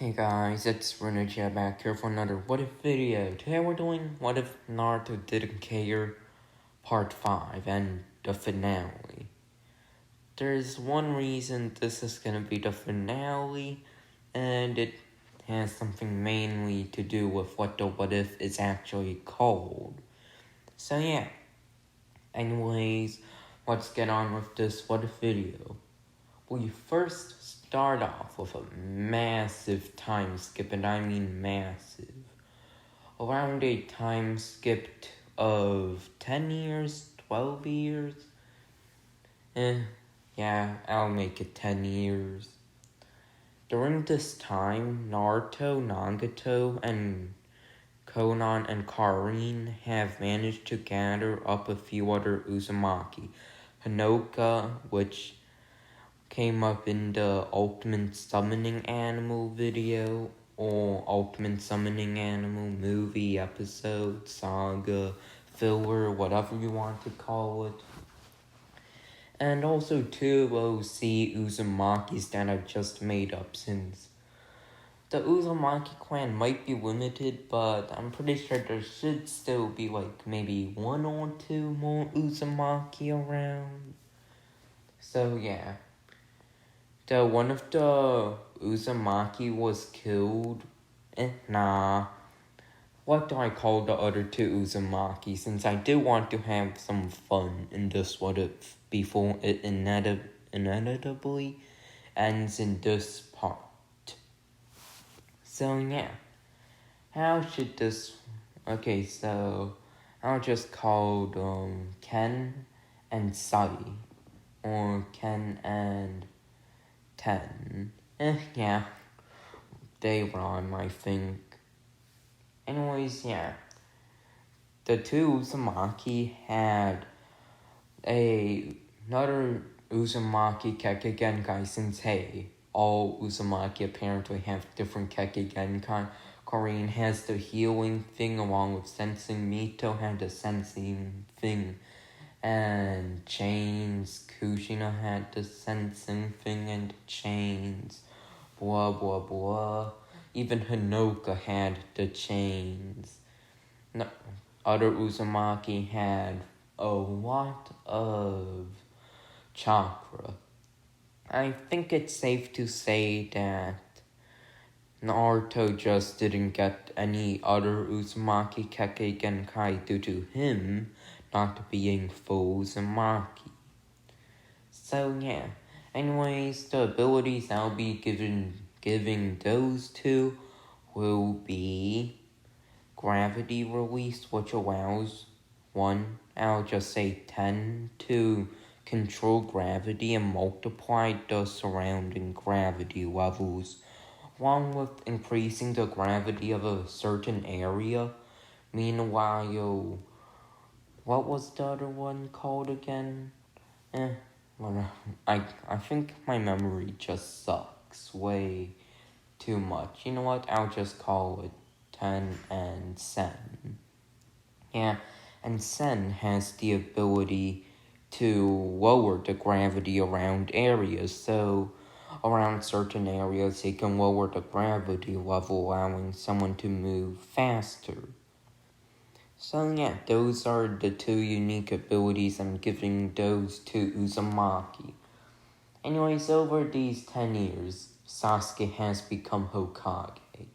Hey guys, it's Renergia back here for another What If video. Today we're doing What If Naruto Didn't Care Part 5 and the finale. There's one reason this is gonna be the finale, and it has something mainly to do with what the What If is actually called. So yeah, anyways, let's get on with this What If video. We first start off with a massive time skip, and I mean massive. Around a time skip of 10 years, 12 years. Yeah, I'll make it 10 years. During this time, Naruto, Nagato, and Konan and Karin have managed to gather up a few other Uzumaki. Hinoka, which came up in the Ultimate Summoning Animal video, or Ultimate Summoning Animal movie, episode, saga, filler, whatever you want to call it. And also 2 OC Uzumakis that I've just made up, since the Uzumaki clan might be limited, but I'm pretty sure there should still be like maybe 1 or 2 more Uzumaki around. So yeah. One of the Uzumaki was killed. Nah. What do I call the other 2 Uzumaki? Since I do want to have some fun in this What If before it inevitably ends in this part. So yeah. How should this... Okay, so I'll just call Ken and Sai. Or Ken and 10. Yeah. They rhyme, I think. Anyways, yeah. The 2 Uzumaki had another Uzumaki Kekkei Genkai, since hey, all Uzumaki apparently have different Kekkei Genkai. Karin has the healing thing along with sensing. Mito had the sensing thing. And chains, Kushina had the sensing thing and chains, blah blah blah. Even Hinoka had the chains. No, other Uzumaki had a lot of chakra. I think it's safe to say that Naruto just didn't get any other Uzumaki Kekkei Genkai due to him not being full Uzumaki. So yeah, anyways, the abilities I'll be giving those 2 will be Gravity Release, which allows 1, I'll just say 10, to control gravity and multiply the surrounding gravity levels, along with increasing the gravity of a certain area. Meanwhile, what was the other one called again? Well, I think my memory just sucks way too much. You know what? I'll just call it 10 and Sen. Yeah, and Sen has the ability to lower the gravity around areas, so around certain areas he can lower the gravity level, allowing someone to move faster. So yeah, those are the 2 unique abilities I'm giving those 2 Uzumaki. Anyways, over these 10 years, Sasuke has become Hokage.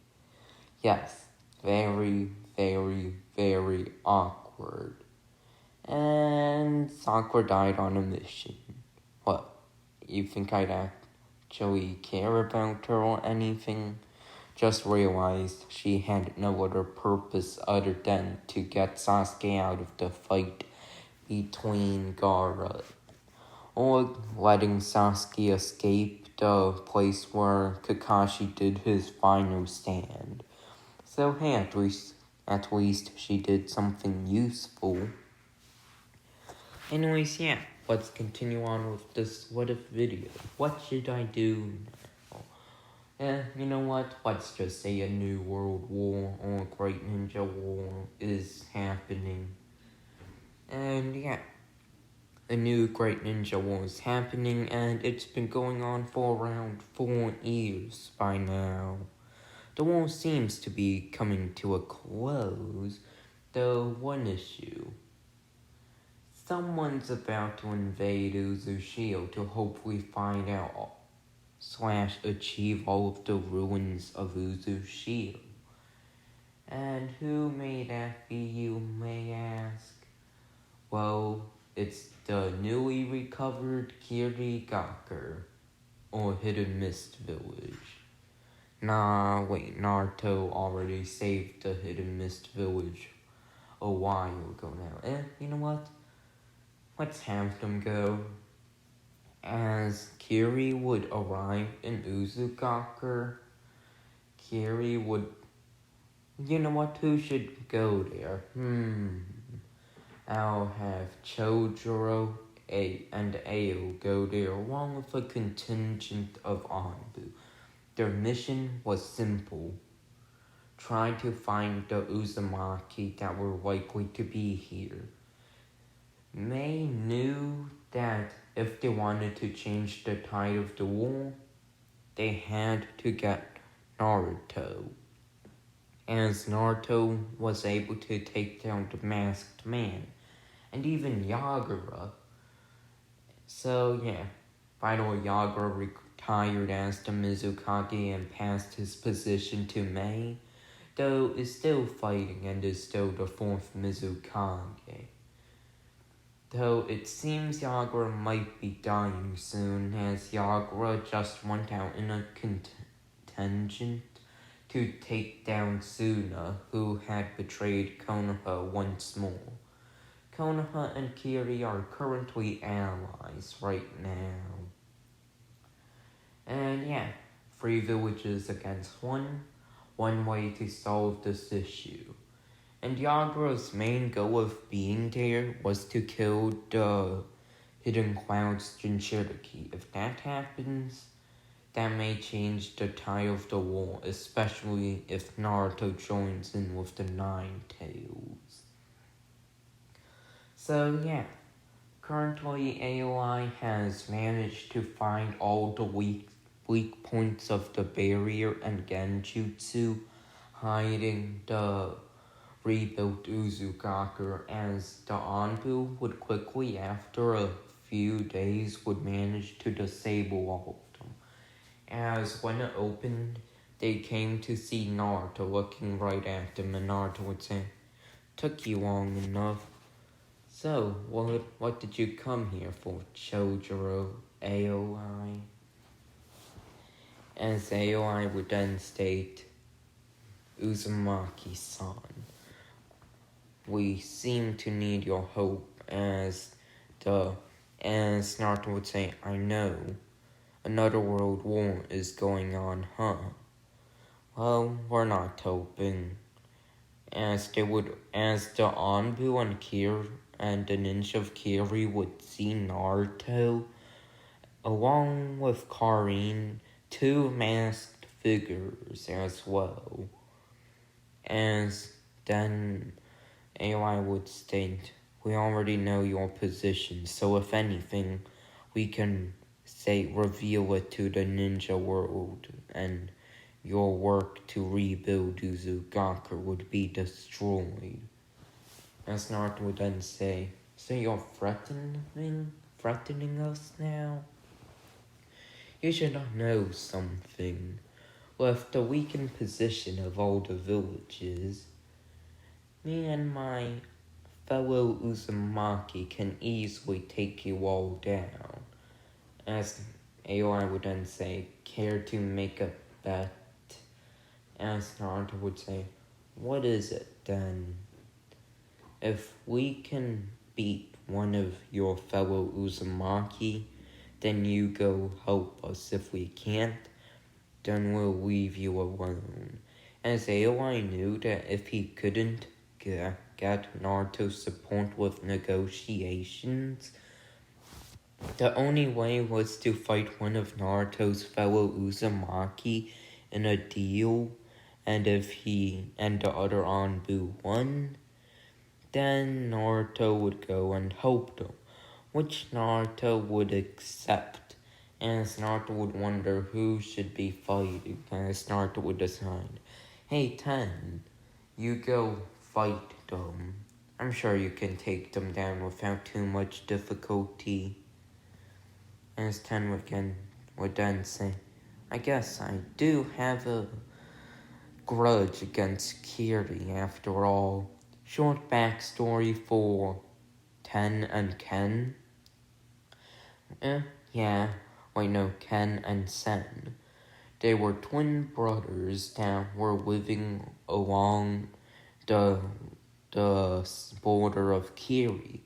Yes, very, very, very awkward. And Sakura died on a mission. What, you think I'd actually care about her or anything? Just realized she had no other purpose other than to get Sasuke out of the fight between Gaara, or letting Sasuke escape the place where Kakashi did his final stand. So hey, at least she did something useful. Anyways, yeah, let's continue on with this What If video. What should I do now? You know what? Let's just say a new world war or a great ninja war is happening. And yeah, a new great ninja war is happening, and it's been going on for around 4 years by now. The war seems to be coming to a close, though one issue. Someone's about to invade Uzushio to hopefully find out / achieve all of the ruins of Uzushio. And who may that be, you may ask? Well, it's the newly recovered Kirigakure, or Hidden Mist Village. Nah, wait, Naruto already saved the Hidden Mist Village a while ago now. You know what? Let's have them go. As Kiri would arrive in Uzugakure, Kiri would... You know what? Who should go there? I'll have Chojuro and Ao go there along with a contingent of Anbu. Their mission was simple. Try to find the Uzumaki that were likely to be here. May knew that if they wanted to change the tide of the war, they had to get Naruto. As Naruto was able to take down the masked man, and even Yagura. So yeah, finally Yagura retired as the Mizukage and passed his position to Mei, though is still fighting and is still the 4th Mizukage. Though it seems Yagura might be dying soon, as Yagura just went out in a contingent to take down Suna, who had betrayed Konoha once more. Konoha and Kiri are currently allies right now. And yeah, 3 villages against 1 way to solve this issue. And Yagura's main goal of being there was to kill the Hidden Cloud's Jinchuriki. If that happens, that may change the tide of the war, especially if Naruto joins in with the 9 Tails. So yeah, currently AOI has managed to find all the weak points of the barrier and Genjutsu, hiding the rebuilt Uzugakure, as the Anbu would quickly, after a few days, would manage to disable all of them. As when it opened, they came to see Naruto looking right at them, and Naruto would say, "Took you long enough. So, what did you come here for, Chojuro, AOI?" As AOI would then state, "Uzumaki-san, we seem to need your help," as Naruto would say, "I know. Another world war is going on, huh? Well, we're not helping." As the Anbu and Kiri and the ninja of Kiri would see Naruto, along with Karin, 2 masked figures as well. As then AOI would state, "We already know your position, so if anything, we can reveal it to the ninja world, and your work to rebuild Uzugakure would be destroyed." As Naruto would then say, "So you're threatening us now? You should not know something. With the weakened position of all the villages, me and my fellow Uzumaki can easily take you all down." As AOI would then say, "Care to make a bet?" As Naruto would say, "What is it then?" "If we can beat one of your fellow Uzumaki, then you go help us. If we can't, then we'll leave you alone." As AOI knew that if he couldn't get Naruto's support with negotiations, the only way was to fight one of Naruto's fellow Uzumaki in a deal, and if he and the other Anbu won, then Naruto would go and help them, which Naruto would accept, As Naruto would wonder who should be fighting, as Naruto would decide, hey, Ten, you go fight them. I'm sure you can take them down without too much difficulty. As Ten would then say, I guess I do have a grudge against Kiri after all. Short backstory for Ten and Ken. Yeah, wait no, Ken and Sen. They were twin brothers that were living along the border of Kiri.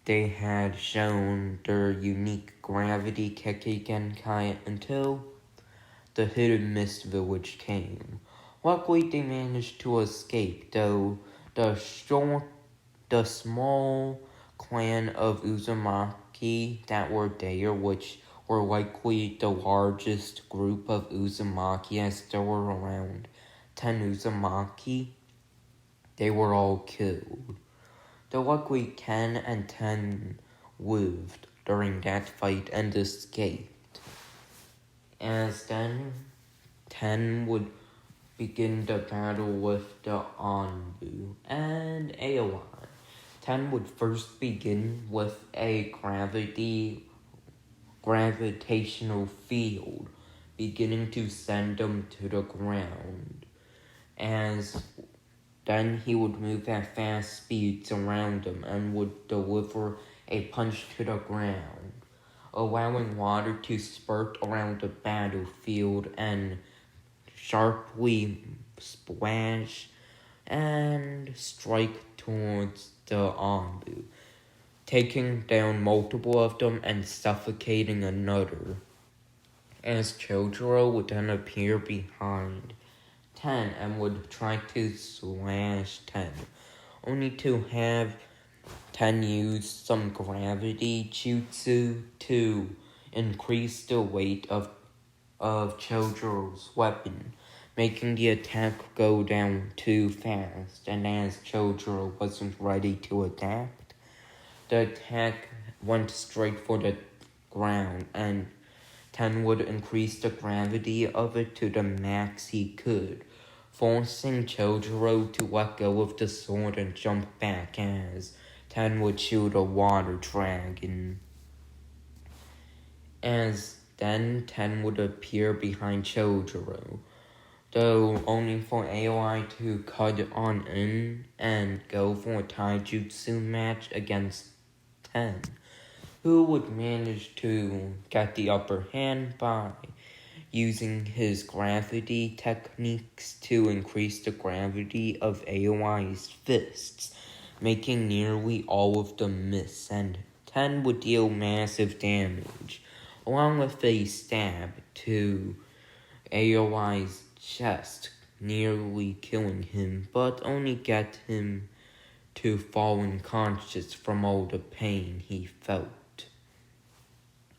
They had shown their unique gravity Kekkei Genkai until the Hidden Mist village came. Luckily, they managed to escape, though the small clan of Uzumaki that were there, which were likely the largest group of Uzumaki as there were around 10 Uzumaki, they were all killed. Though luckily Ken and Ten lived during that fight and escaped. As then Ten would begin the battle with the Anbu and Aoi. Ten would first begin with a gravitational field, beginning to send them to the ground. As then he would move at fast speeds around them and would deliver a punch to the ground, allowing water to spurt around the battlefield and sharply splash and strike towards the Anbu, taking down multiple of them and suffocating another. As Chojuro would then appear behind Ten and would try to slash Ten, only to have Ten use some gravity jutsu to increase the weight of Chojuro's weapon, making the attack go down too fast, and as Chojuro wasn't ready to adapt, the attack went straight for the ground, and Ten would increase the gravity of it to the max he could, forcing Chojuro to let go of the sword and jump back as Ten would shoot a water dragon. As then Ten would appear behind Chojuro, though only for Aoi to cut on in and go for a taijutsu match against Ten, who would manage to get the upper hand by using his gravity techniques to increase the gravity of Aoi's fists, making nearly all of them miss, and Ten would deal massive damage, along with a stab to Aoi's chest, nearly killing him, but only get him to fall unconscious from all the pain he felt.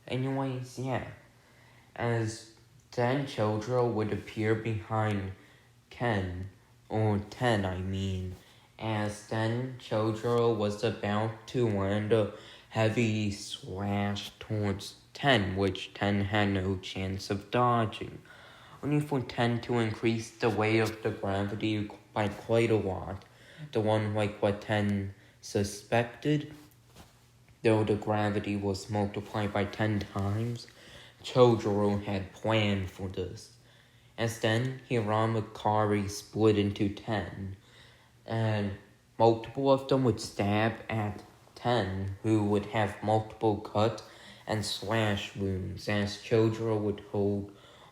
Anyways, yeah, as then Chojuro would appear behind Ten, as then Chojuro was about to land a heavy slash towards Ten, which Ten had no chance of dodging, only for Ten to increase the weight of the gravity by quite a lot, the one like what Ten suspected. Though the gravity was multiplied by 10 times, Chojuro had planned for this. As then, Hiramakari split into 10, and multiple of them would stab at Ten, who would have multiple cut and slash wounds, as Chojuro would hold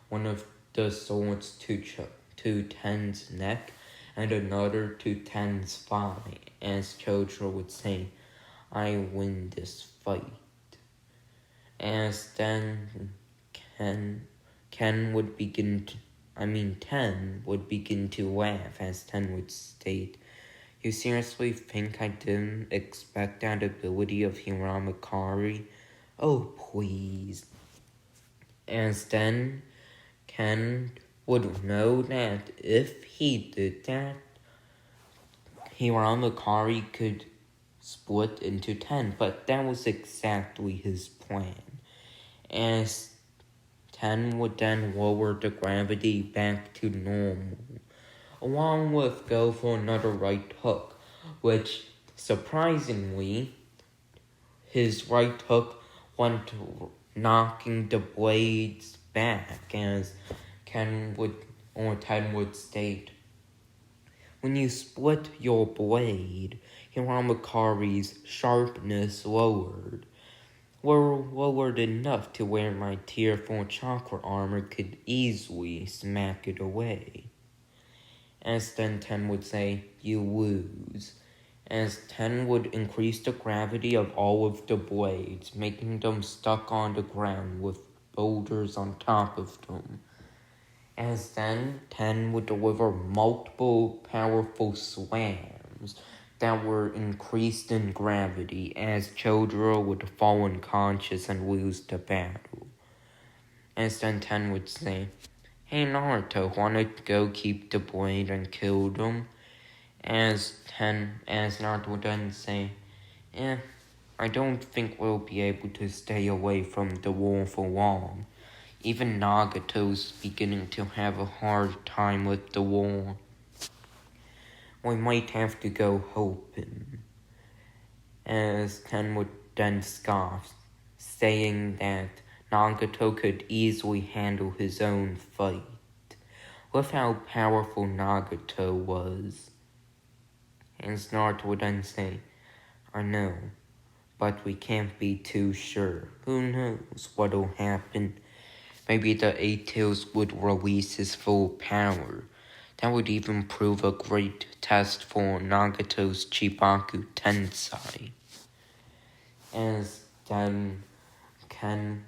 one of the swords to Ten's neck and another to Ten's thigh, as Chojuro would say, I win this fight. As then Ten would begin to laugh, as Ten would state, you seriously think I didn't expect that ability of Hiramakari? Oh, please. As then Ken would know that if he did that, Hiramakari could split into 10, but that was exactly his plan. as Ten would then lower the gravity back to normal, along with go for another right hook, which surprisingly, his right hook went knocking the blades back, as Ten would state. When you split your blade, Hiramakari's sharpness lowered. Were lowered enough to where my tier 4 chakra armor could easily smack it away. As then Ten would say, you lose. As Ten would increase the gravity of all of the blades, making them stuck on the ground with boulders on top of them. As then Ten would deliver multiple powerful slams that were increased in gravity, as Chodoro would fall unconscious and lose the battle. As then Ten would say, hey Naruto, wanna go keep the blade and kill them? As Naruto would then say, I don't think we'll be able to stay away from the wall for long. Even Nagato's beginning to have a hard time with the wall. We might have to go help him. As Ten would then scoff, saying that Nagato could easily handle his own fight. With how powerful Nagato was. And Naruto would then say, I know, but we can't be too sure. Who knows what'll happen? Maybe the Eight Tails would release his full power. That would even prove a great test for Nagato's Chibaku Tensei. As then Ten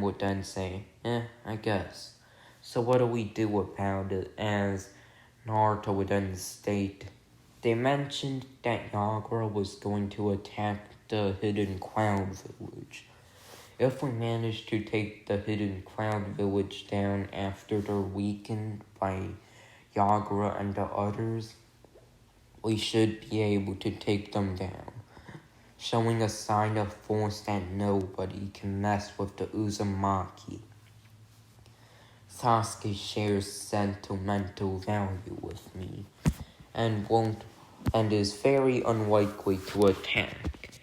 would then say, I guess. So what do we do about it? As Naruto would then state, they mentioned that Yagura was going to attack the Hidden Cloud Village. If we manage to take the Hidden Cloud Village down after they're weakened by Yagura and the others, we should be able to take them down, showing a sign of force that nobody can mess with the Uzumaki. Sasuke shares sentimental value with me, and is very unlikely to attack.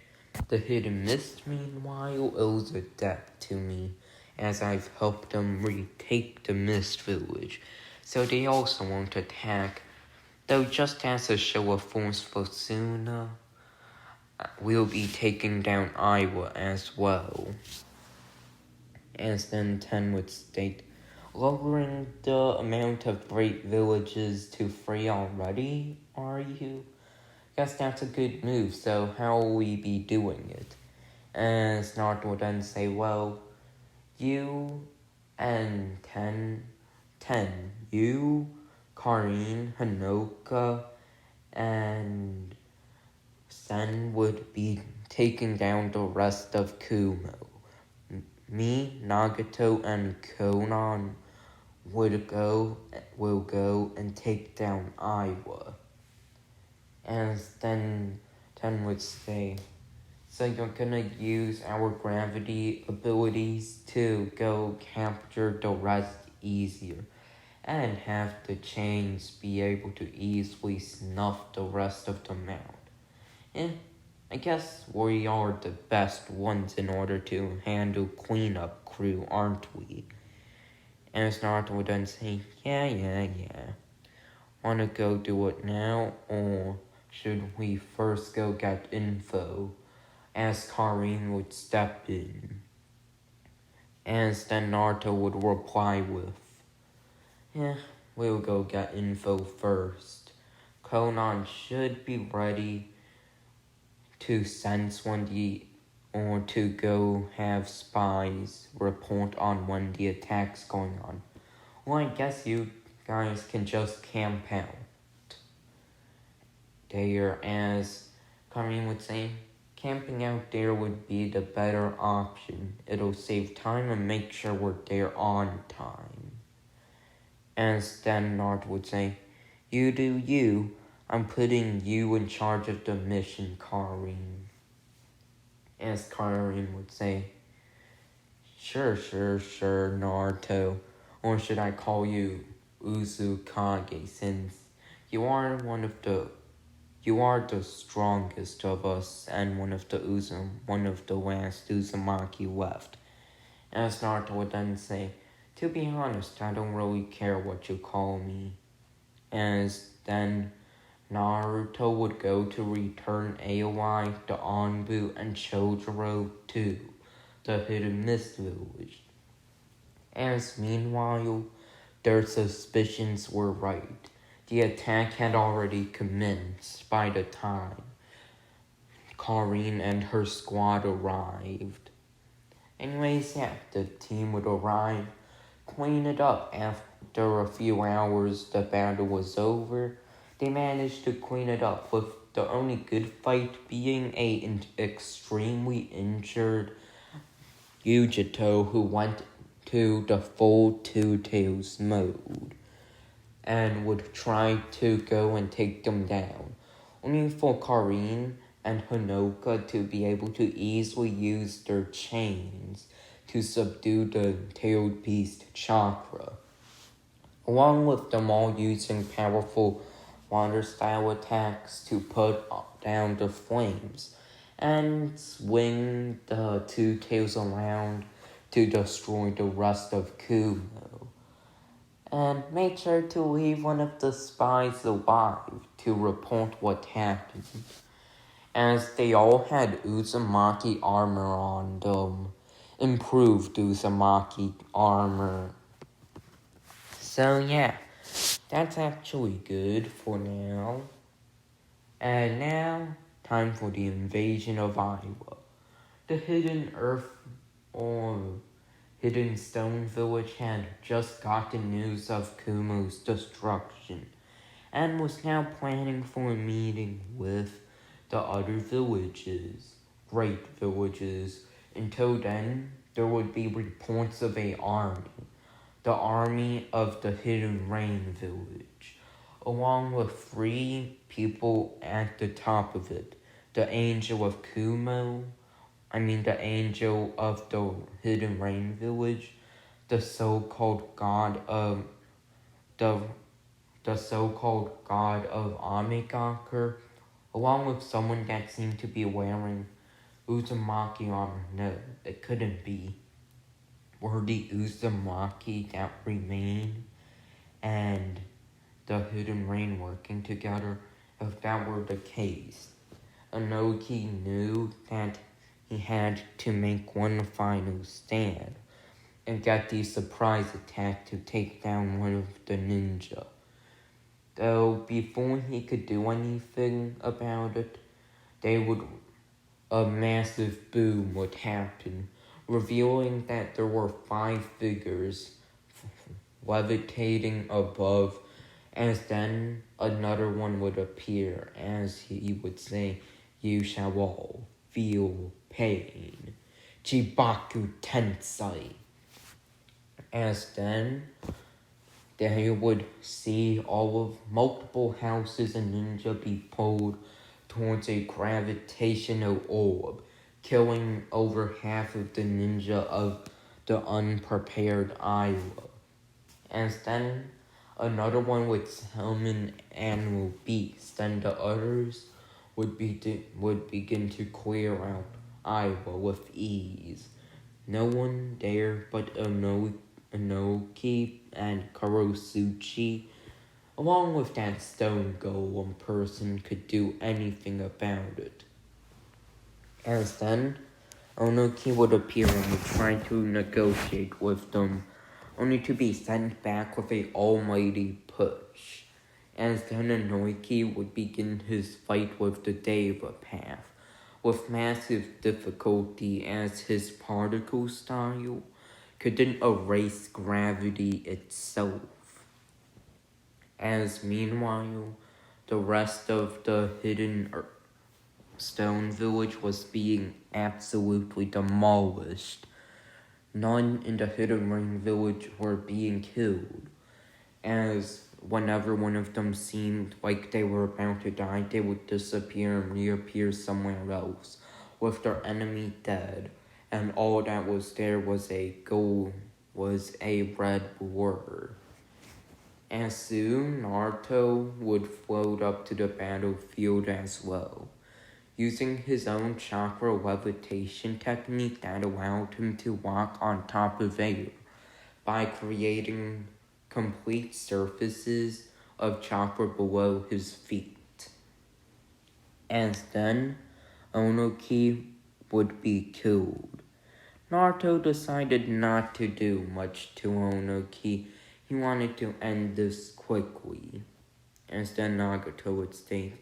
The Hidden Mist, meanwhile, owes a debt to me, as I've helped them retake the Mist Village, so they also won't attack. Though just as a show of force for Suna, we'll be taking down Iwa as well. As then Ten would state, lowering the amount of great villages to 3 already, are you? Guess that's a good move, so how will we be doing it? And Naruto would then say, well, you and Ten, you, Karin, Hanoka, and Sen would be taking down the rest of Kumo. Me, Nagato, and Konan will go and take down Iwa. And then Ten would say, so you're gonna use our gravity abilities to go capture the rest easier, and have the chains be able to easily snuff the rest of them out. I guess we are the best ones in order to handle cleanup crew, aren't we? And Naruto would then say, yeah. Wanna go do it now, or should we first go get info? As Karin would step in. As then Naruto would reply with, we'll go get info first. Konan should be ready to sense or to go have spies report on when the attack's going on. Well, I guess you guys can just camp out there, as Karin would say. Camping out there would be the better option. It'll save time and make sure we're there on time. As then Naruto would say, you do you. I'm putting you in charge of the mission, Karin. As Karin would say, Sure, Naruto. Or should I call you Uzukage, since you are you are the strongest of us and one of the last Uzumaki left. As Naruto would then say, to be honest, I don't really care what you call me. As then Naruto would go to return Aoi, the Anbu, and Chojuro to the Hidden Mist Village. As meanwhile, their suspicions were right. The attack had already commenced by the time Karin and her squad arrived. Anyways, yeah, the team would arrive, clean it up. After a few hours the battle was over. They managed to clean it up, with the only good fight being an extremely injured Yujito who went to the full Two Tails mode and would try to go and take them down, only for Karin and Honoka to be able to easily use their chains to subdue the tailed beast chakra, along with them all using powerful water-style attacks to put down the flames and swing the Two Tails around to destroy the rest of Kumo. And made sure to leave one of the spies alive to report what happened, as they all had Uzumaki armor on them. Improved Uzumaki armor. So yeah, that's actually good for now. And now, time for the invasion of Iowa. The Hidden Earth or Hidden Stone Village had just gotten news of Kumo's destruction and was now planning for a meeting with the other villages, great villages. Until then, there would be reports of a army, the army of the Hidden Rain Village, along with 3 people at the top of it. The Angel of Kumo, the Angel of the Hidden Rain Village, the so-called god of the so-called god of Amigakure, along with someone that seemed to be wearing Uzumaki armor. No, it couldn't be. Were the Uzumaki that remain and the Hidden Rain working together? If that were the case, Inoki knew that he had to make one final stand and get the surprise attack to take down one of the ninja. Though before he could do anything about it, a massive boom would happen, revealing that there were 5 figures levitating above, as then another one would appear, as he would say, "You shall all feel pain. Chibaku Tensei." As then, they would see all of multiple houses and ninja be pulled towards a gravitational orb, killing over half of the ninja of the unprepared Iowa. As then, another one would summon animal beasts, and the others would begin to clear out Iowa with ease. No one there but Inoki and Kurosuchi, along with that stone golem person, could do anything about it. As then, Inoki would appear and would try to negotiate with them, only to be sent back with a almighty push. As then Inoki would begin his fight with the Deva Path, with massive difficulty, as his particle style couldn't erase gravity itself. As meanwhile, the rest of the Hidden Stone Village was being absolutely demolished. None in the Hidden Rain Village were being killed, as whenever one of them seemed like they were about to die, they would disappear and reappear somewhere else, with their enemy dead, and all that was there was a red blur. And soon Naruto would float up to the battlefield as well, using his own chakra levitation technique that allowed him to walk on top of air by creating complete surfaces of chakra below his feet. And then Onoki would be killed. Naruto decided not to do much to Onoki. He wanted to end this quickly. Instead, Nagato would state,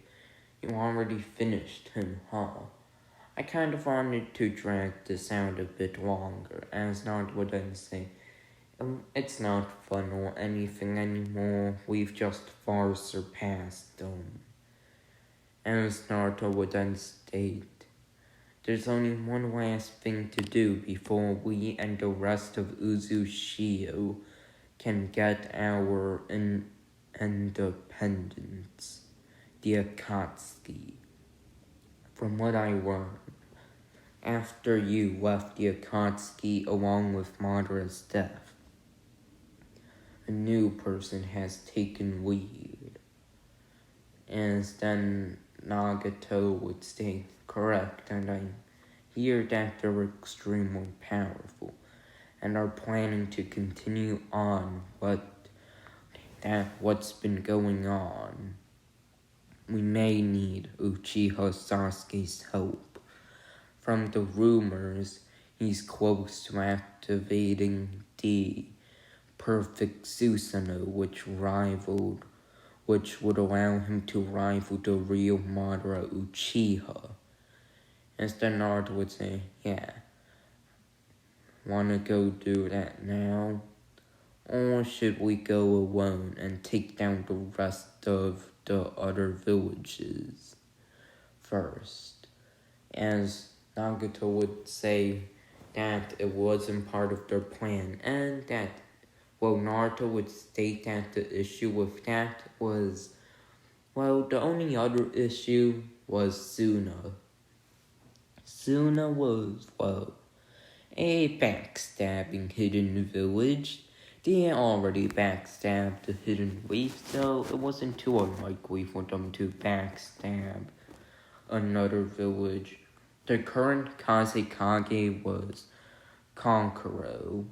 "You already finished him, huh? I kind of wanted to drag this out a bit longer," as Naruto would then say, "It's not fun or anything anymore. We've just far surpassed them." As Naruto would then state, "There's only one last thing to do before we and the rest of Uzushio can get our independence, the Akatsuki. From what I learned, after you left the Akatsuki along with Madara's death, a new person has taken lead." And then Nagato would stay correct, and I hear that they're extremely powerful and are planning to continue on what's been going on. We may need Uchiha Sasuke's help. From the rumors, he's close to activating the perfect Susanoo, which would allow him to rival the real Madara Uchiha. Instead, Naruto would say, "Yeah, wanna go do that now? Or should we go alone and take down the rest of the other villages first?" As Nagato would say that it wasn't part of their plan, and that, well, Naruto would state that the issue with that was, well, the only other issue was Suna. Suna was, well, a backstabbing hidden village. They already backstabbed the hidden reef, so it wasn't too unlikely for them to backstab another village. The current Kazekage was Konkoro,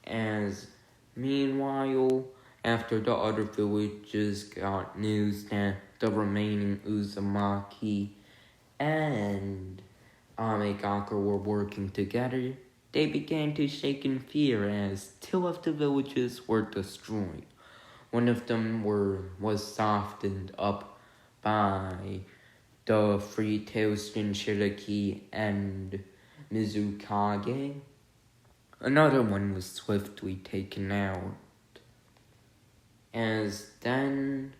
as meanwhile, after the other villages got news that the remaining Uzumaki and Amegaka were working together, they began to shake in fear as two of the villages were destroyed. One of them was softened up by the Three-Tailed Jinchuriki and Mizukage. Another one was swiftly taken out. As then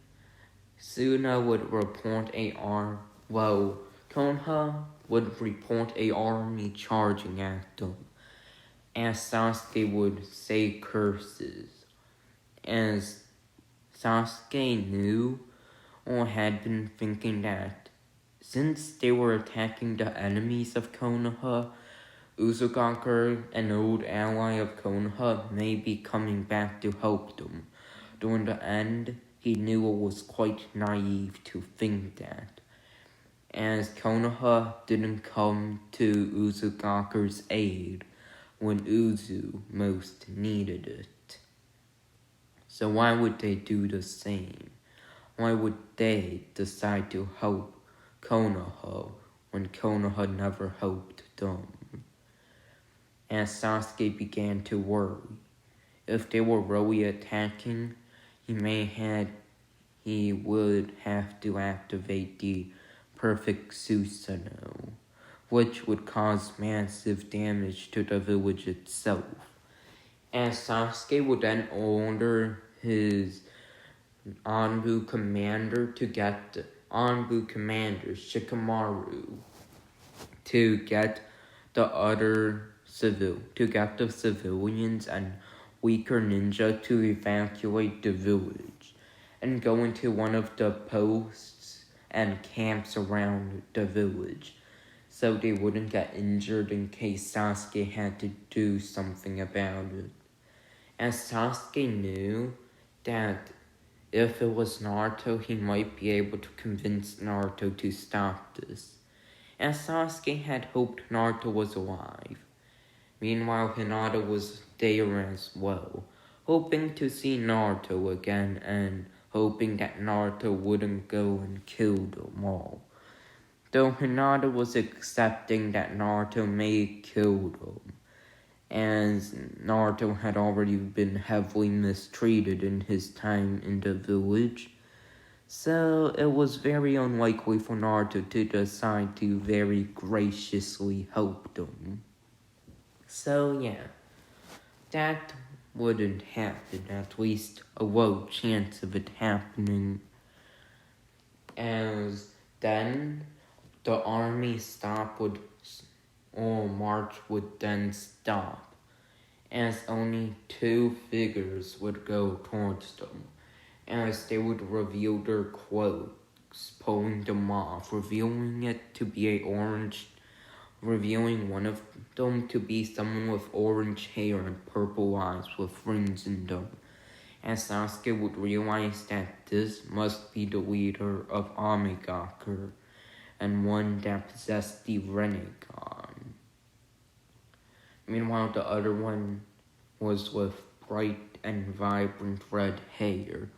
Suna would report Konoha would report a army charging at them, as Sasuke would say curses. As Sasuke knew or had been thinking that since they were attacking the enemies of Konoha, Uzumaki, an old ally of Konoha, may be coming back to help them. During the end, he knew it was quite naive to think that, as Konoha didn't come to Uzukaku's aid when Uzu most needed it. So why would they do the same? Why would they decide to help Konoha when Konoha never helped them? As Sasuke began to worry, if they were really attacking, he would have to activate the perfect Susanoo, which would cause massive damage to the village itself. As Sasuke would then order his Anbu commander Shikamaru to get the civilians and weaker ninja to evacuate the village and go into one of the posts and camps around the village. so they wouldn't get injured in case Sasuke had to do something about it. As Sasuke knew that if it was Naruto, he might be able to convince Naruto to stop this, as Sasuke had hoped Naruto was alive. Meanwhile, Hinata was there as well, hoping to see Naruto again and hoping that Naruto wouldn't go and kill them all. Though Hinata was accepting that Naruto may kill them, as Naruto had already been heavily mistreated in his time in the village, so it was very unlikely for Naruto to decide to very graciously help them. So yeah, that wouldn't happen, at least a low chance of it happening, as then the army march would then stop, as only two figures would go towards them, as they would reveal their cloaks, pulling them off, revealing one of them to be someone with orange hair and purple eyes with rings in them, as Sasuke would realize that this must be the leader of Amigakure, and one that possessed the Rinnegan. Meanwhile, the other one was with bright and vibrant red hair,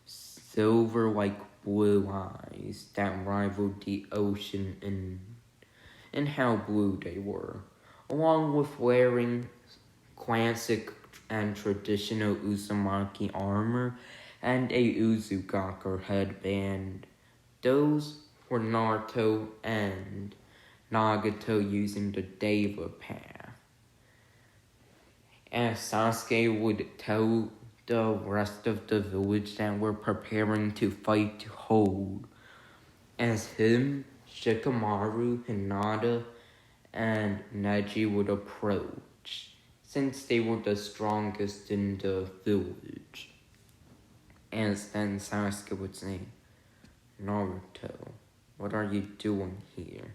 silver like blue eyes that rivaled the ocean in how blue they were, along with wearing classic and traditional Uzumaki armor and a Uzugakure headband. Those were Naruto and Nagato using the Deva path. As Sasuke would tell the rest of the village that we're preparing to fight to hold, as him, Shikamaru, Hinata, and Neji would approach, since they were the strongest in the village. As then Sasuke would say, Naruto, what are you doing here?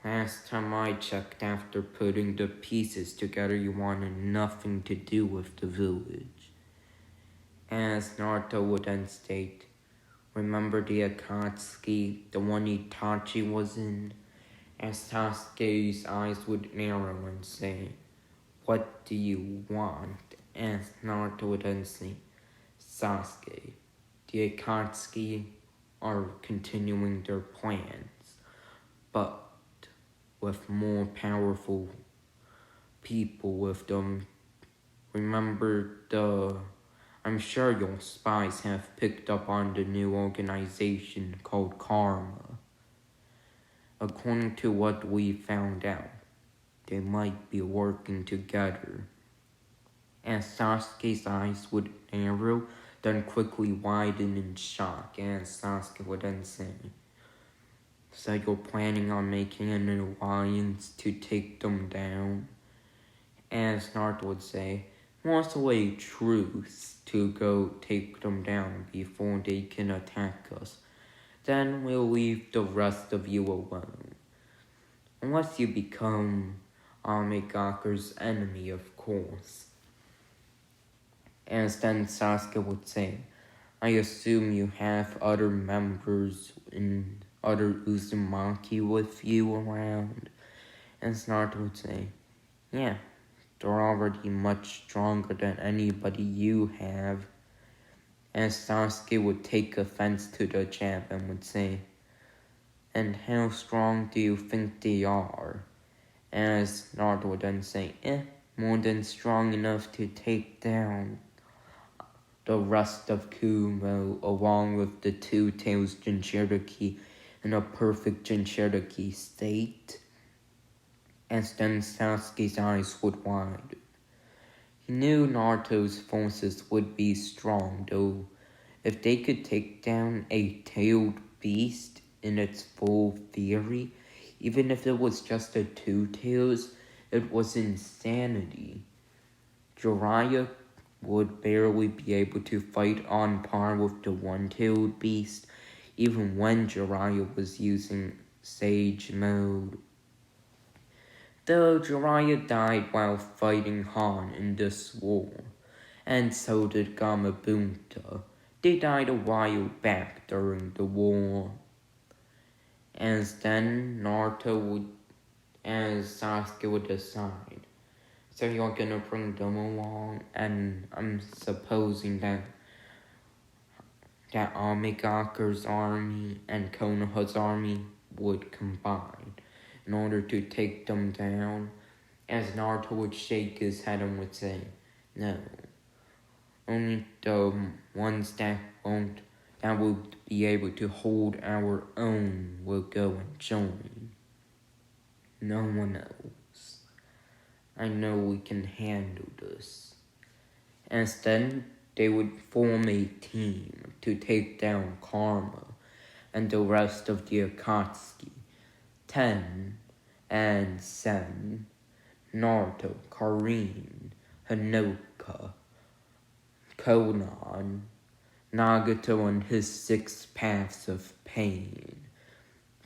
Last time I checked, after putting the pieces together, you wanted nothing to do with the village. As Naruto would then state, remember the Akatsuki, the one Itachi was in? As Sasuke's eyes would narrow and say, what do you want? As Naruto would then say, Sasuke, the Akatsuki are continuing their plans, but with more powerful people with them. Remember I'm sure your spies have picked up on the new organization called Karma. According to what we found out, they might be working together. As Sasuke's eyes would narrow, then quickly widen in shock, as Sasuke would then say, so you're planning on making an alliance to take them down? As Naruto would say, also a truce to go take them down before they can attack us. Then we'll leave the rest of you alone. Unless you become Amigakure's enemy, of course. As then Sasuke would say, I assume you have other members in other Uzumaki with you around. As Naruto would say, yeah, they're already much stronger than anybody you have. As Sasuke would take offense to the jab and would say, and how strong do you think they are? As Naruto would then say, more than strong enough to take down the rest of Kumo, along with the Two Tails Jinchuriki in a perfect Jinchuriki state. As then Sasuke's eyes would widen. He knew Naruto's forces would be strong, though if they could take down a tailed beast in its full fury, even if it was just a two tails, it was insanity. Jiraiya would barely be able to fight on par with the one-tailed beast, even when Jiraiya was using Sage mode. though Jiraiya died while fighting Han in this war, and so did Gamabunta. They died a while back during the war. As then Sasuke would decide. So you're gonna bring them along, and I'm supposing that Amigaku's army and Konoha's army would combine in order to take them down, as Naruto would shake his head and would say, no, only the ones that will be able to hold our own will go and join. No one else. I know we can handle this. As then, they would form a team to take down Karma and the rest of the Akatsuki. Ten and Sen, Naruto, Karin, Hinoka, Konan, Nagato and his 6 paths of pain,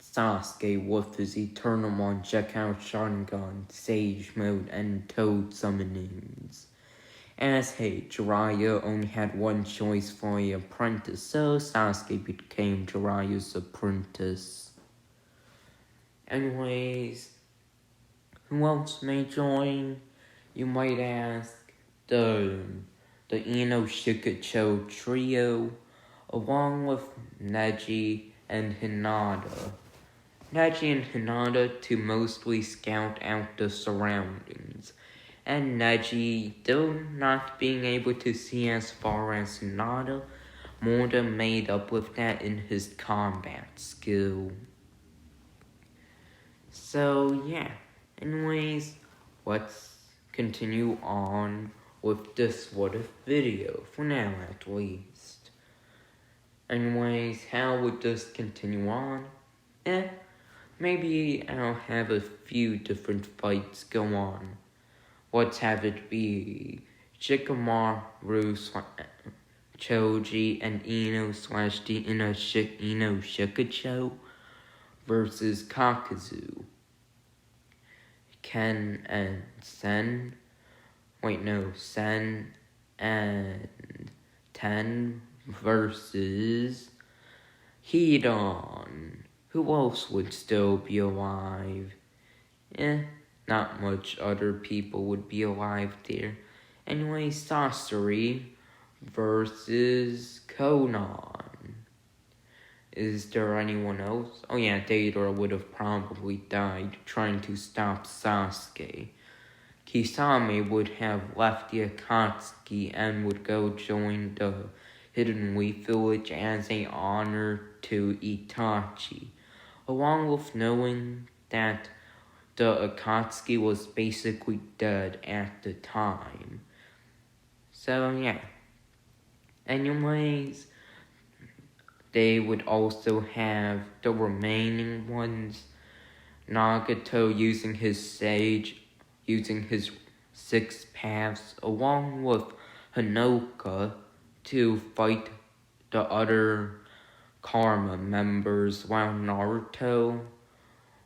Sasuke with his Eternal Monjekau Sharingan, Sage Mode, and Toad summonings. As Jiraiya only had one choice for an apprentice, so Sasuke became Jiraiya's apprentice. Anyways, who else may join? You might ask. The Ino Shikacho trio, along with Neji and Hinata. Neji and Hinata to mostly scout out the surroundings, and Neji, though not being able to see as far as Hinata, more than made up with that in his combat skill. So yeah, anyways, let's continue on with this what if video, for now at least. Anyways, how would this continue on? Maybe I'll have a few different fights go on. Let's have it be Shikamaru / Choji and Ino/the Ino Shikacho versus Kakuzu. Sen and Ten versus Hidan. Who else would still be alive? Not much other people would be alive there. Anyway, Sasori versus Konan. Is there anyone else? Oh yeah, Deidara would have probably died trying to stop Sasuke. Kisame would have left the Akatsuki and would go join the Hidden Leaf Village as an honor to Itachi, along with knowing that the Akatsuki was basically dead at the time. So yeah. Anyways, they would also have the remaining ones, Nagato using his 6 paths, along with Hinoka to fight the other Karma members, while Naruto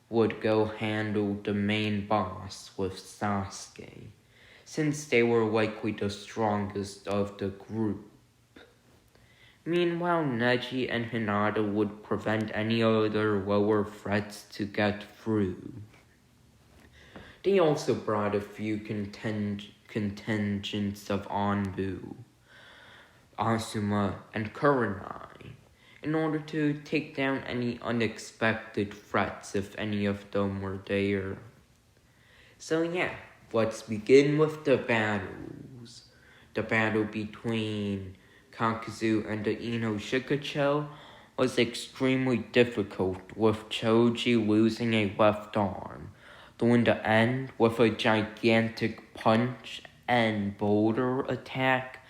would go handle the main boss with Sasuke, since they were likely the strongest of the group. Meanwhile, Neji and Hinata would prevent any other lower threats to get through. They also brought a few contingents of Anbu, Asuma, and Kurenai in order to take down any unexpected threats if any of them were there. So yeah, let's begin with the battles. The battle between Kakuzu and the Ino Shikacho was extremely difficult, with Choji losing a left arm, though in the end, with a gigantic punch and boulder attack,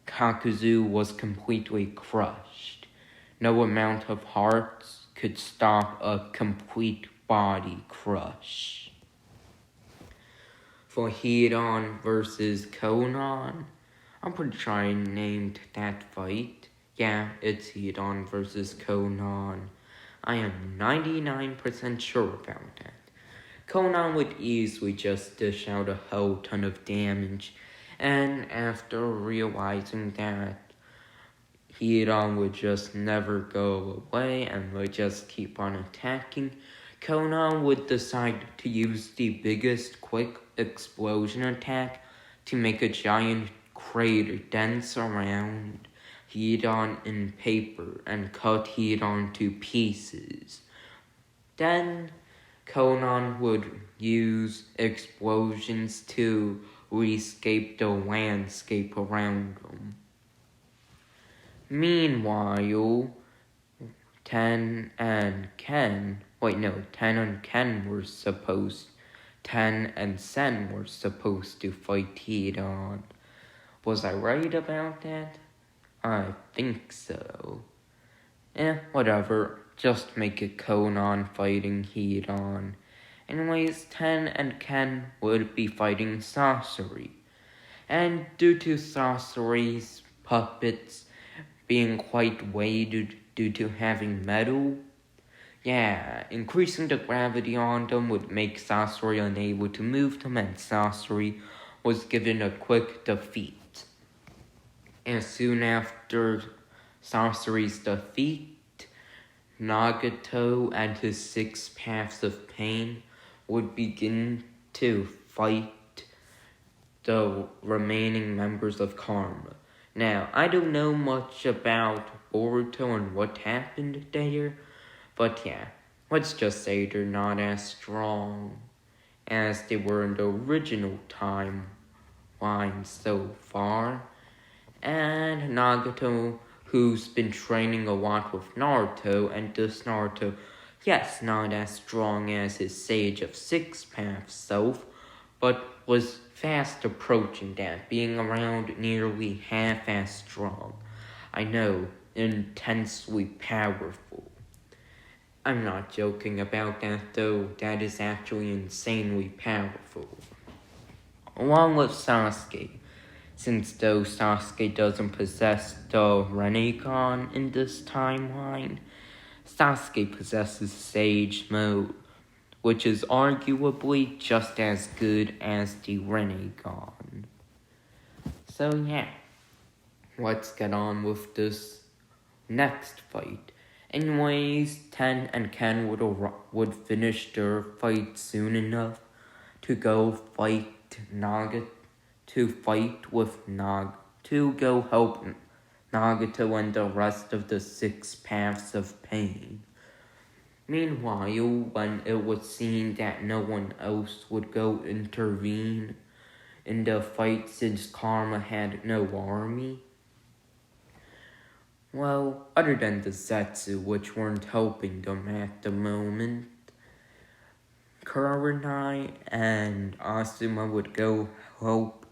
Kakuzu was completely crushed. No amount of hearts could stop a complete body crush. For Hidan versus Konan, I'm pretty sure I named that fight. Yeah, it's Hidan versus Konan. I am 99% sure about that. Conan would easily just dish out a whole ton of damage, and after realizing that Hiran would just never go away and would just keep on attacking, Conan would decide to use the biggest quick explosion attack to make a giant crater dense around Hiran in paper and cut Hiran to pieces. Then Conan would use explosions to rescape the landscape around him. Meanwhile, Ten and Sen were supposed to fight Hiran. Was I right about that? I think so. Whatever. Just make it Conan fighting Hiran. Anyways, Ten and Ken would be fighting Sasori. And due to Sasori's puppets being quite weighted due to having metal, increasing the gravity on them would make Sasori unable to move them, and Sasori was given a quick defeat. And soon after Sasori's defeat, Nagato and his 6 Paths of Pain would begin to fight the remaining members of Karma. Now, I don't know much about Boruto and what happened there, but let's just say they're not as strong as they were in the original timeline so far. And Nagato, who's been training a lot with Naruto, and this Naruto, not as strong as his Sage of 6 Paths self, but was fast approaching that, being around nearly half as strong. I know, intensely powerful. I'm not joking about that though, that is actually insanely powerful. Along with Sasuke, since though Sasuke doesn't possess the Rinnegan in this timeline, Sasuke possesses Sage Mode, which is arguably just as good as the Rinnegan. So let's get on with this next fight. Anyways, Ten and Ken would finish their fight soon enough to go fight to go help Nagato and the rest of the 6 Paths of Pain. Meanwhile, when it was seen that no one else would go intervene in the fight since Karma had no army, other than the Zetsu, which weren't helping them at the moment, Kurenai and Asuma would go help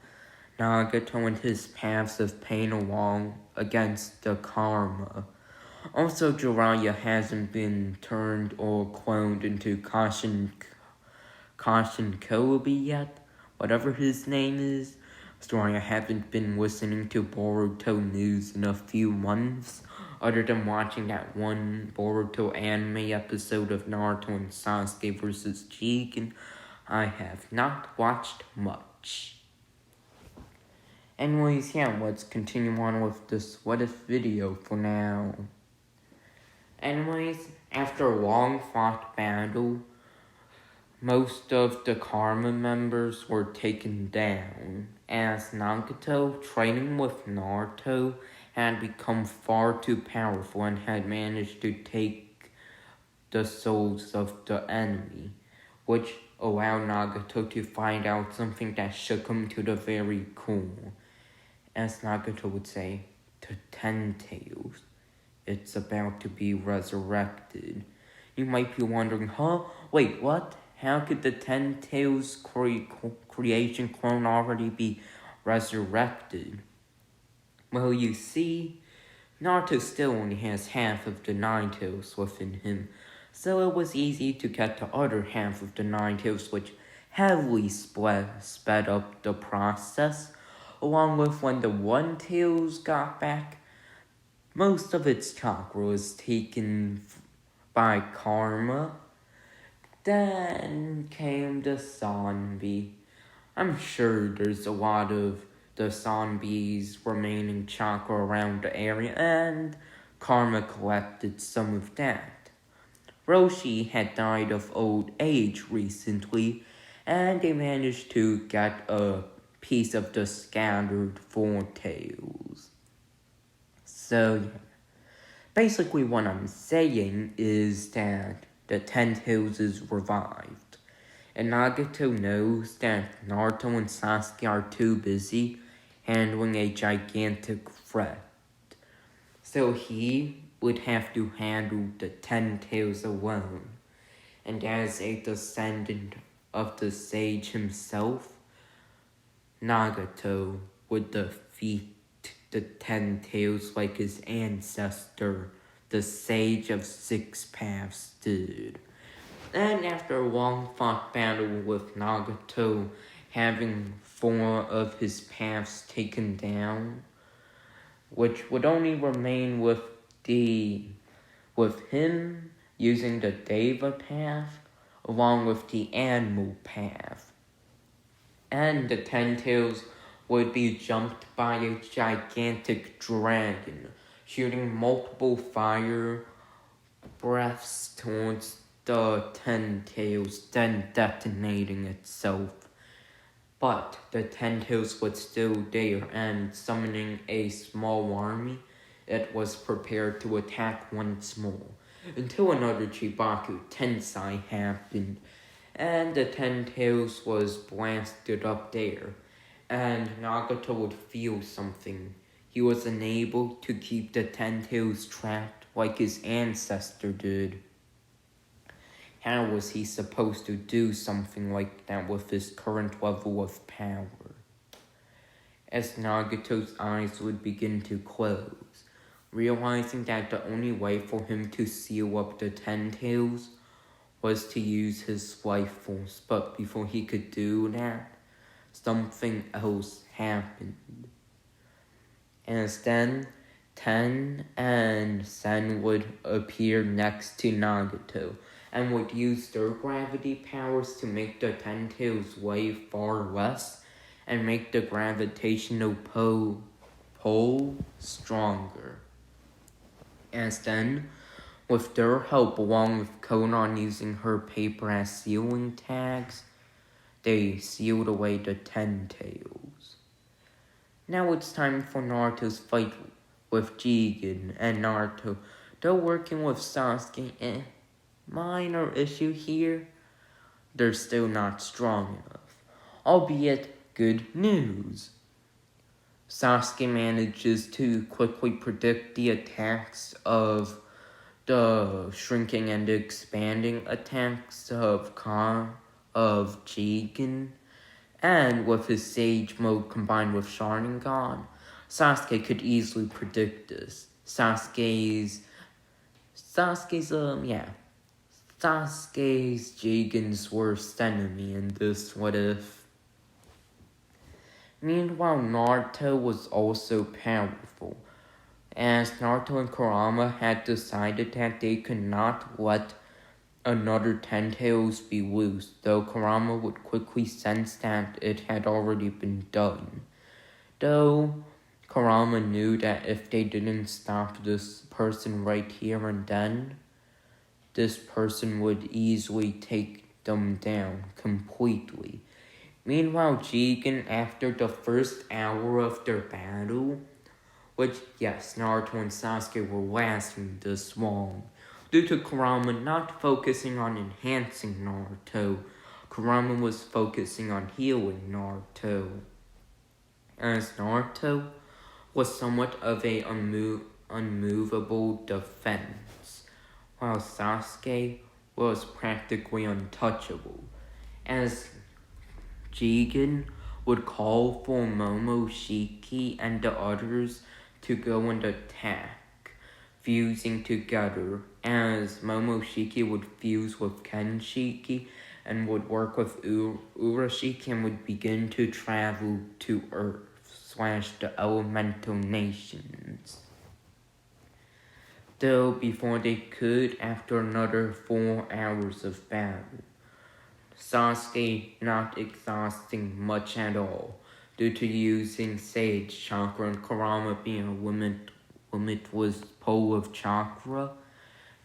Nagato and his Paths of Pain along against the Karma. Also, Jiraiya hasn't been turned or cloned into Kashin Kobe yet, whatever his name is. Sorry, I haven't been listening to Boruto news in a few months, other than watching that one Boruto anime episode of Naruto and Sasuke vs. Jigen. I have not watched much. Anyways, let's continue on with this what if video for now. Anyways, after a long fought battle, most of the Karma members were taken down, as Nagato, training with Naruto, had become far too powerful and had managed to take the souls of the enemy, which allowed Nagato to find out something that shook him to the very core. As Nagato would say, to 10 tails. It's about to be resurrected. You might be wondering, wait, what? How could the 10 tails creation clone already be resurrected? Well, you see, Naruto still only has half of the 9 tails within him, so it was easy to get the other half of the 9 tails, which heavily sped up the process, along with when the 1 tails got back. Most of its chakra was taken by Karma, Then came the zombie. I'm sure there's a lot of the zombies remaining chakra around the area, and Karma collected some of that. Roshi had died of old age recently, and they managed to get a piece of the scattered four tails. So, yeah. Basically what I'm saying is that the 10 tails is revived. And Nagato knows that Naruto and Sasuke are too busy handling a gigantic threat. So he would have to handle the 10 tails alone. And as a descendant of the sage himself, Nagato would defeat the 10 tails like his ancestor, the Sage of Six Paths, did. And after a long fought battle with Nagato having 4 of his paths taken down, which would only remain with him using the Deva path along with the animal path. And the 10 tails would be jumped by a gigantic dragon, shooting multiple fire breaths towards the 10 tails, then detonating itself. But the 10 tails was still there, and summoning a small army, it was prepared to attack once more, until another Chibaku Tensai happened, and the 10 tails was blasted up there, and Nagato would feel something. He was unable to keep the 10 tails trapped like his ancestor did. How was he supposed to do something like that with his current level of power? As Nagato's eyes would begin to close, realizing that the only way for him to seal up the 10 tails was to use his life force, but before he could do that, something else happened. As then, Ten and Sen would appear next to Nagato, and would use their gravity powers to make the 10 tails weigh far less and make the gravitational pull stronger. As then, with their help along with Konan using her paper as sealing tags, they sealed away the 10 tails. Now it's time for Naruto's fight with Jigen and Naruto. Though working with Sasuke, minor issue here, they're still not strong enough. Albeit good news. Sasuke manages to quickly predict the attacks of the shrinking and expanding attacks of Jigen, and with his Sage mode combined with Sharingan, Sasuke could easily predict this. Sasuke's Jigen's worst enemy in this what if. Meanwhile, Naruto was also powerful, as Naruto and Kurama had decided that they could not let another 10 tails be loose, though Kurama would quickly sense that it had already been done. Though Kurama knew that if they didn't stop this person right here and then, this person would easily take them down completely. Meanwhile, Jigen, after the first hour of their battle, which, yes, Naruto and Sasuke were lasting this long, due to Kurama not focusing on enhancing Naruto, Kurama was focusing on healing Naruto, as Naruto was somewhat of a unmovable defense, while Sasuke was practically untouchable, as Jigen would call for Momoshiki and the others to go and attack, fusing together, as Momoshiki would fuse with Kenshiki and would work with Urashiki and would begin to travel to Earth / the elemental nations. Though before they could, after another 4 hours of battle, Sasuke not exhausting much at all, due to using Sage Chakra and Kurama being a limitless pole of chakra.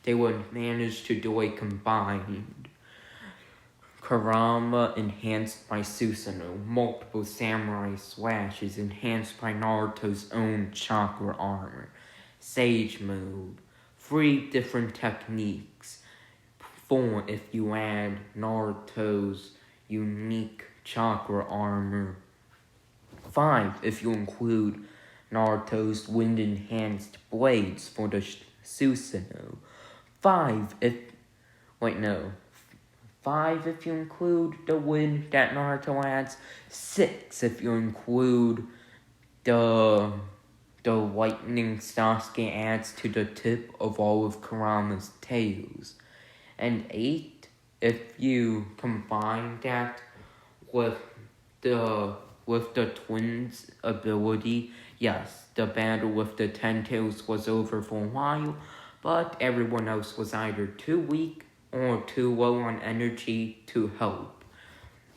They would manage to do a combined Kurama enhanced by Susanoo, multiple samurai slashes enhanced by Naruto's own chakra armor, Sage mode, 3 different techniques, 4 if you add Naruto's unique chakra armor, 5 if you include Naruto's wind enhanced blades for the Susanoo, 5 if you include the wind that Naruto adds, 6 if you include the lightning Sasuke adds to the tip of all of Kurama's tails, and 8 if you combine that with the twins' ability. Yes, the battle with the 10 tails was over for a while, but everyone else was either too weak or too low on energy to help.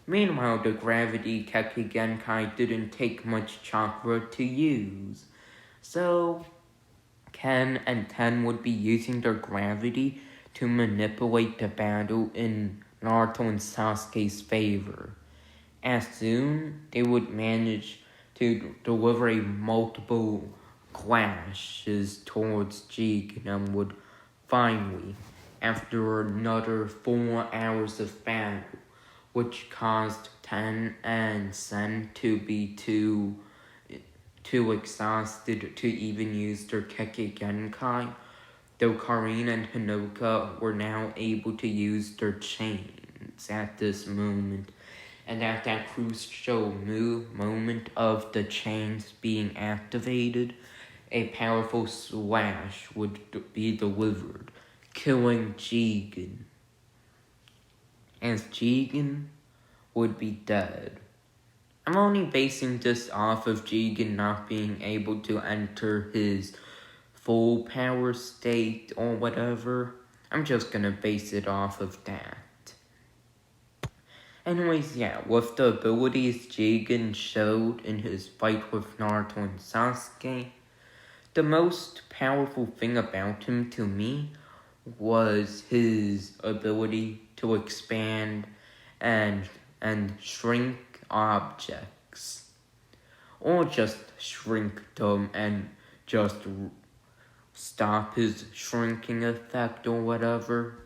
Meanwhile, the Gravity Kekkei Genkai didn't take much chakra to use, so Ken and Ten would be using their gravity to manipulate the battle in Naruto and Sasuke's favor. As soon they would manage to deliver multiple clashes towards Jigen and would finally, after another 4 hours of battle, which caused Ten and Sen to be too exhausted to even use their Kekkei Genkai, though Karin and Hinoka were now able to use their chains at this moment, and at that crucial moment of the chains being activated, a powerful slash would be delivered, killing Jigen, as Jigen would be dead. I'm only basing this off of Jigen not being able to enter his full power state or whatever. I'm just gonna base it off of that. Anyways, yeah, with the abilities Jigen showed in his fight with Naruto and Sasuke, the most powerful thing about him to me was his ability to expand and shrink objects, or just shrink them and just stop his shrinking effect or whatever.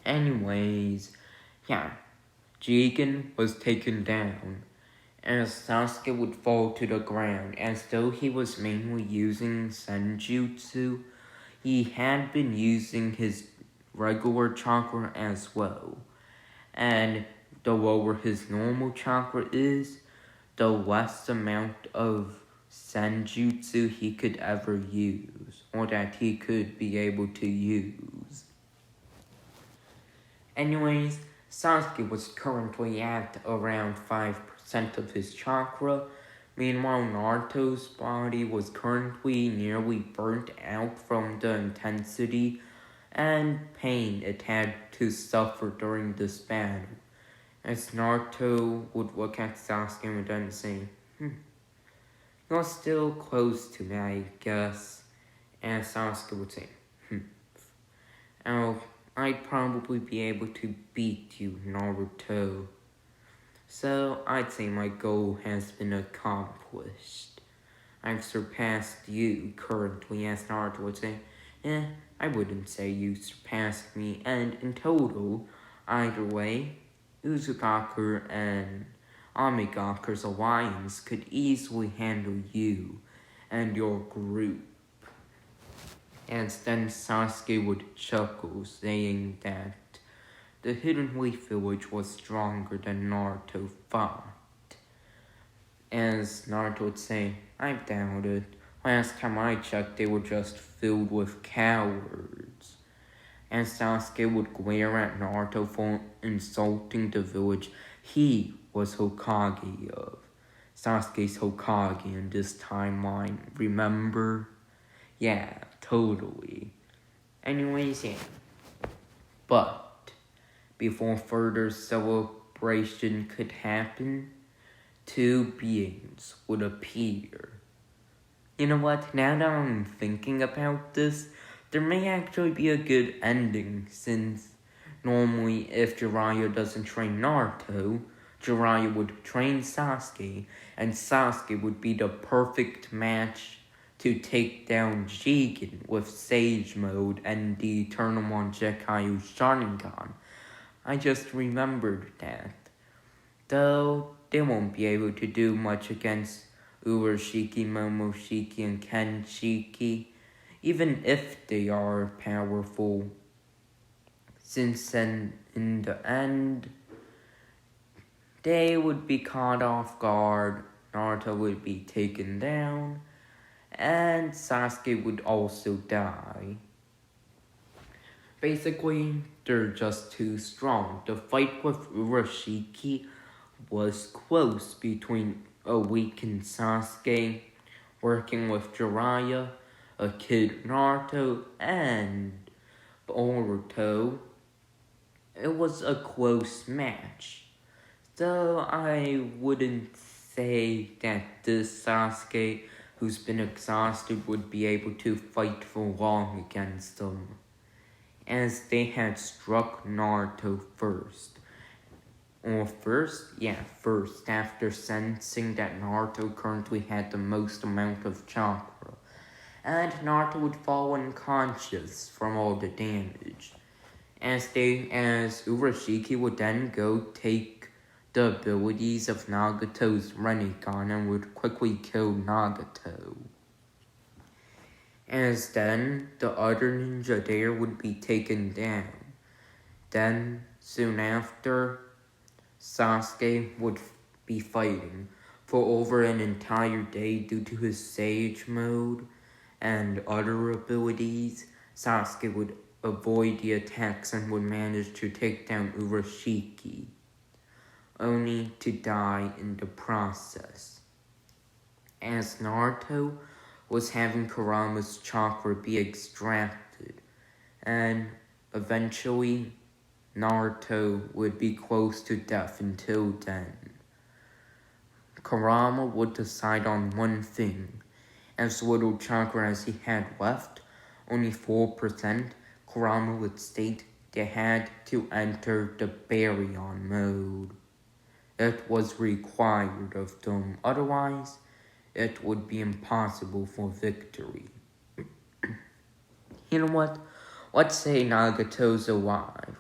Anyways, yeah, Jigen was taken down, as Sasuke would fall to the ground. As though he was mainly using Senjutsu, he had been using his regular chakra as well, and the lower his normal chakra is, the less amount of Senjutsu he could ever use, or that he could be able to use. Anyways, Sasuke was currently at around 5% of his chakra. Meanwhile, Naruto's body was currently nearly burnt out from the intensity and pain it had to suffer during this battle. As Naruto would look at Sasuke and then say, "You're still close to me, I guess." And Sasuke would say, "I'd probably be able to beat you, Naruto. So I'd say my goal has been accomplished. I've surpassed you currently," as Naruto would say. I wouldn't say you surpassed me, and in total, either way, Uzumaki and Amigaku's alliance could easily handle you and your group. And then Sasuke would chuckle, saying that the Hidden Leaf Village was stronger than Naruto thought. As Naruto would say, "I doubt it. Last time I checked, they were just filled with cowards." And Sasuke would glare at Naruto for insulting the village he was Hokage of. Sasuke's Hokage in this timeline, remember? Yeah, totally. Anyways, yeah. But before further celebration could happen, two beings would appear. You know what? Now that I'm thinking about this, there may actually be a good ending, since normally if Jiraiya doesn't train Naruto, Jiraiya would train Sasuke, and Sasuke would be the perfect match to take down Jigen with Sage Mode and the Eternal Monjekayu Sharingan. I just remembered that. Though they won't be able to do much against Urashiki, Momoshiki, and Kenshiki, even if they are powerful, since then, in the end, they would be caught off guard, Naruto would be taken down, and Sasuke would also die. Basically, they're just too strong. The fight with Urashiki was close between a weakened Sasuke working with Jiraiya, a kid Naruto, and Boruto. It was a close match, though I wouldn't say that this Sasuke who's been exhausted would be able to fight for long against them, as they had struck Naruto first. First, after sensing that Naruto currently had the most amount of chakra, and Naruto would fall unconscious from all the damage, as Urashiki would then go take the abilities of Nagato's Rinnegan and would quickly kill Nagato. As then, the other ninja there would be taken down. Then, soon after, Sasuke would be fighting for over an entire day due to his Sage Mode and other abilities. Sasuke would avoid the attacks and would manage to take down Urashiki, only to die in the process. As Naruto was having Kurama's chakra be extracted, and eventually Naruto would be close to death until then. Kurama would decide on one thing. As little chakra as he had left, only 4%, Kurama would state they had to enter the Baryon mode. It was required of them, otherwise it would be impossible for victory. You know what? Let's say Nagato's alive.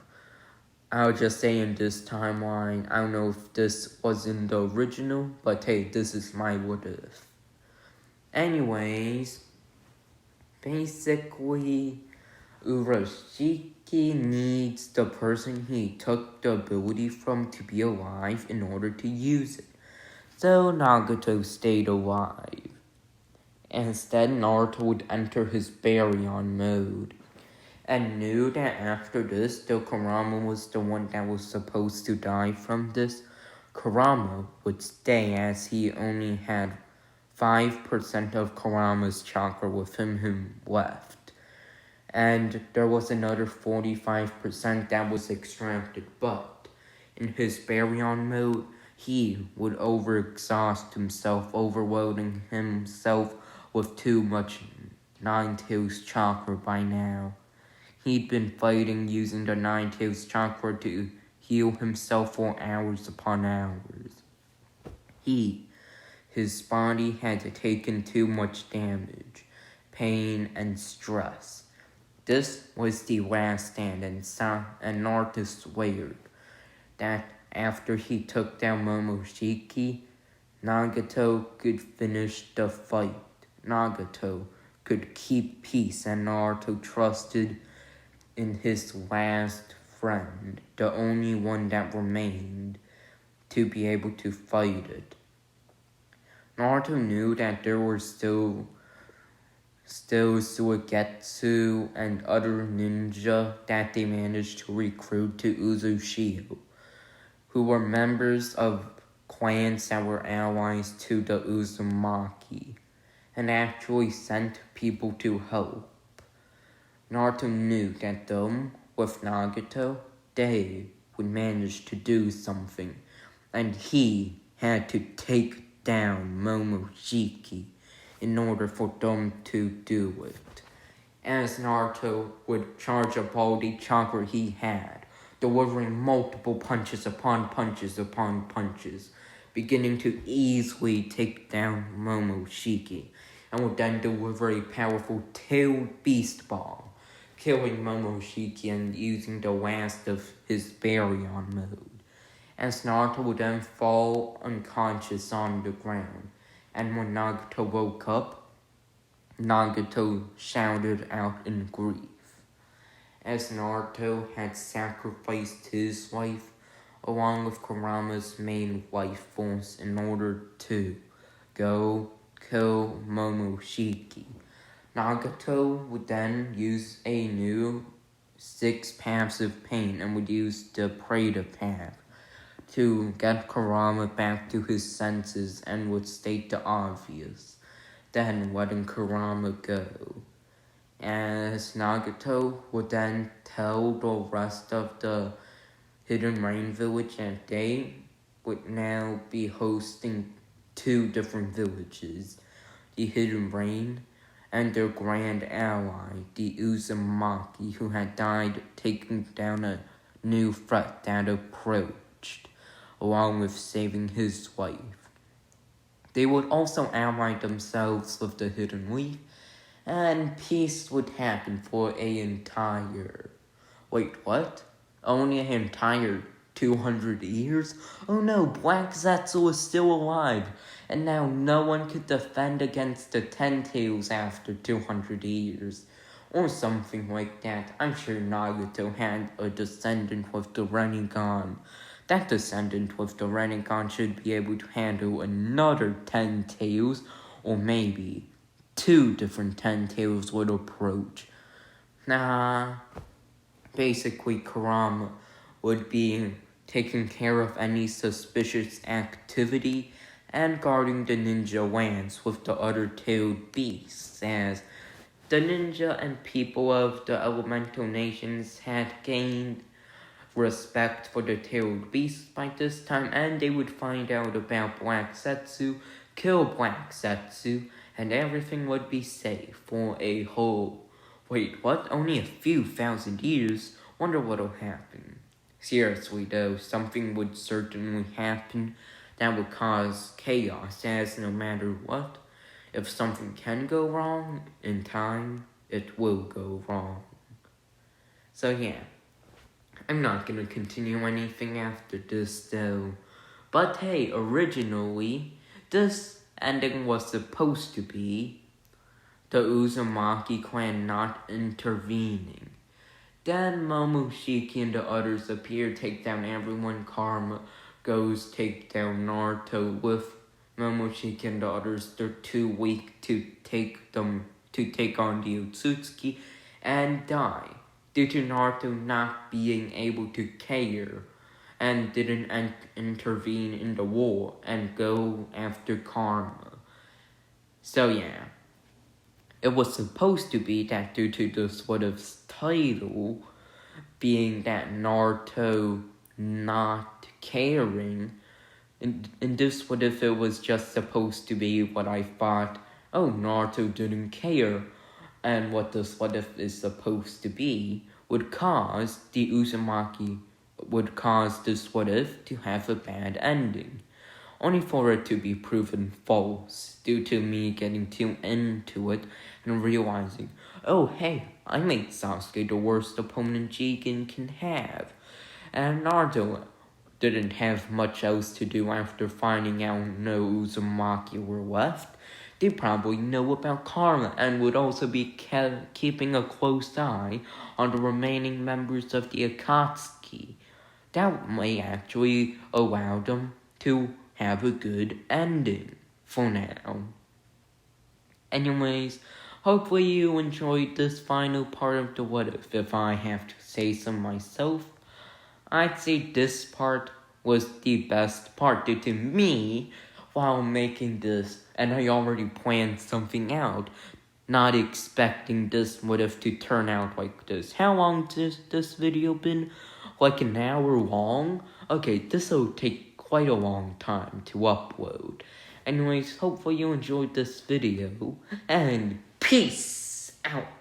I'll just say in this timeline, I don't know if this was in the original, but hey, this is my what if. Anyways, basically, Urashiki needs the person he took the ability from to be alive in order to use it. So Nagato stayed alive. Instead, Naruto would enter his Baryon mode, and knew that after this, though Kurama was the one that was supposed to die from this, Kurama would stay as he only had 5% of Kurama's chakra with him left. And there was another 45% that was extracted, but in his Baryon mode, he would overexhaust himself, overloading himself with too much Nine-Tails chakra by now. He'd been fighting using the Nine-Tails chakra to heal himself for hours upon hours. His body had taken too much damage, pain, and stress. This was the last stand, and Naruto sweared that after he took down Momoshiki, Nagato could finish the fight. Nagato could keep peace, and Naruto trusted in his last friend, the only one that remained, to be able to fight it. Naruto knew that there were still Suigetsu and other ninja that they managed to recruit to Uzushido, who were members of clans that were allies to the Uzumaki, and actually sent people to help. Naruto knew that them, with Nagato, they would manage to do something, and he had to take down Momoshiki in order for them to do it. As Naruto would charge up all the chakra he had, delivering multiple punches upon punches upon punches, beginning to easily take down Momoshiki, and would then deliver a powerful tailed beast ball, killing Momoshiki and using the last of his Baryon mode. As Naruto would then fall unconscious on the ground, and when Nagato woke up, Nagato shouted out in grief. As Naruto had sacrificed his life along with Kurama's main life force in order to go kill Momoshiki, Nagato would then use a new 6 paths of pain and would use the Prada path to get Kurama back to his senses and would state the obvious, then letting Kurama go. As Nagato would then tell the rest of the Hidden Rain village that they would now be hosting 2 different villages, the Hidden Rain and their grand ally, the Uzumaki, who had died taking down a new threat that approached, along with saving his life. They would also ally themselves with the Hidden Leaf, and peace would happen for Wait, what? Only an entire 200 years? Oh no, Black Zetsu is still alive, and now no one could defend against the Ten Tails after 200 years. Or something like that. I'm sure Nagato had a descendant with the Rinnegan. That descendant with the Rinnegan should be able to handle another 10 Tails, or maybe 2 different 10 Tails would approach. Basically Kurama would be taking care of any suspicious activity and guarding the ninja lands with the other tailed beasts, as the ninja and people of the elemental nations had gained respect for the tailed beasts by this time, and they would find out about Black Zetsu, kill Black Zetsu, and everything would be safe for a whole... Wait, what? Only a few thousand years? Wonder what'll happen. Seriously though, something would certainly happen that would cause chaos, as no matter what, if something can go wrong in time, it will go wrong. So yeah, I'm not gonna continue anything after this though. But hey, originally, this ending was supposed to be the Uzumaki clan not intervening. Then Momoshiki and the others appear, take down everyone. Karma goes take down Naruto with Momoshiki and the others. They're too weak to take on the Otsutsuki and die due to Naruto not being able to care and didn't intervene in the war and go after Karma. So yeah, it was supposed to be that due to the sort of title being that Naruto not caring, and this what if it was just supposed to be what I thought, oh, Naruto didn't care, and what this what if is supposed to be would cause the Uzumaki, would cause this what if to have a bad ending, only for it to be proven false due to me getting too into it and realizing, oh hey, I made Sasuke the worst opponent Jigen can have. And Naruto didn't have much else to do after finding out no Uzumaki were left. They probably know about Karma and would also be keeping a close eye on the remaining members of the Akatsuki. That may actually allow them to have a good ending for now. Anyways, hopefully you enjoyed this final part of the what if I have to say so myself. I'd say this part was the best part due to me while making this, and I already planned something out, not expecting this what if to turn out like this. How long has this video been? like an hour long. Okay, this will take quite a long time to upload. Anyways, hopefully you enjoyed this video, and peace out.